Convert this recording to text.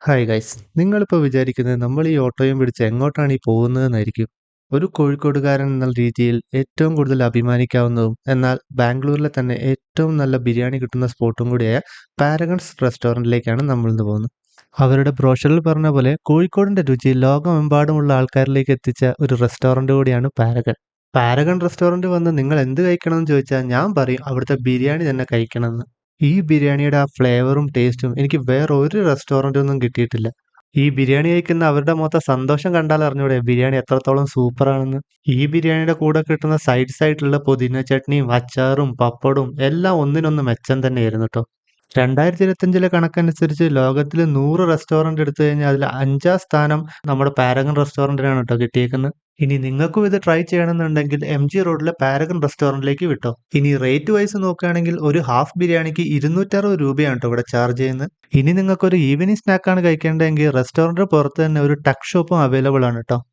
Hi guys, നിങ്ങളിപ്പോൾ വിചാരിക്കുന്നത് നമ്മൾ ഈ ഓട്ടോയും പിടിച്ച് എങ്ങോട്ടാണ് ഈ പോകുന്നതെന്നായിരിക്കും. ഒരു കോഴിക്കോടുകാരൻ എന്ന രീതിയിൽ ഏറ്റവും കൂടുതൽ അഭിമാനിക്കാവുന്നതും എന്നാൽ ബാംഗ്ലൂരിലെ തന്നെ ഏറ്റവും നല്ല ബിരിയാണി കിട്ടുന്ന സ്പോട്ടും കൂടിയായ പാരഗൺസ് റെസ്റ്റോറൻറ്റിലേക്കാണ് നമ്മൾ ഇന്ന് പോകുന്നത്. അവരുടെ ബ്രോഷറിൽ പറഞ്ഞ പോലെ കോഴിക്കോടിൻ്റെ രുചി ലോകമെമ്പാടുമുള്ള ആൾക്കാരിലേക്ക് എത്തിച്ച ഒരു റെസ്റ്റോറൻറ്റ് കൂടിയാണ് പാരഗൺ. പാരഗൺ റെസ്റ്റോറൻറ്റ് വന്ന് നിങ്ങൾ എന്ത് കഴിക്കണമെന്ന് ചോദിച്ചാൽ ഞാൻ പറയും അവിടുത്തെ ബിരിയാണി തന്നെ കഴിക്കണമെന്ന്. ഈ ബിരിയാണിയുടെ ആ ഫ്ലേവറും ടേസ്റ്റും എനിക്ക് വേറെ ഒരു റെസ്റ്റോറൻറ്റൊന്നും കിട്ടിയിട്ടില്ല. ഈ ബിരിയാണി കഴിക്കുന്ന അവരുടെ മൊത്തം സന്തോഷം കണ്ടാൽ അറിഞ്ഞൂടെ ബിരിയാണി എത്രത്തോളം സൂപ്പറാണെന്ന്. ഈ ബിരിയാണിയുടെ കൂടെ കിട്ടുന്ന സൈഡ്സ് ആയിട്ടുള്ള പുതിന ചട്നിയും അച്ചാറും പപ്പടും എല്ലാം ഒന്നിനൊന്ന് മെച്ചം തന്നെയായിരുന്നു കേട്ടോ. 2025 കണക്കനുസരിച്ച് ലോകത്തിൽ 100 റെസ്റ്റോറന്റ് എടുത്തു കഴിഞ്ഞാൽ അതിൽ 5ാം സ്ഥാനം നമ്മുടെ പാരഗൺ റെസ്റ്റോറന്റിനാണ് കേട്ടോ കിട്ടിയേക്കുന്നത്. ഇനി നിങ്ങൾക്കും ഇത് ട്രൈ ചെയ്യണമെന്നുണ്ടെങ്കിൽ MG റോഡിലെ പാരഗൺ റെസ്റ്റോറന്റിലേക്ക് വിട്ടോ. ഇനി റേറ്റ് വൈസ് നോക്കുകയാണെങ്കിൽ ഒരു ഹാഫ് ബിരിയാണിക്ക് 260 രൂപയാണ് കേട്ടോ ഇവിടെ ചാർജ് ചെയ്യുന്നത്. ഇനി നിങ്ങൾക്കൊരു ഈവനിങ് സ്നാക്കാണ് കഴിക്കേണ്ടതെങ്കിൽ റെസ്റ്റോറന്റ് പുറത്ത് തന്നെ ഒരു ടക്ക് ഷോപ്പും അവൈലബിൾ ആണ് കേട്ടോ.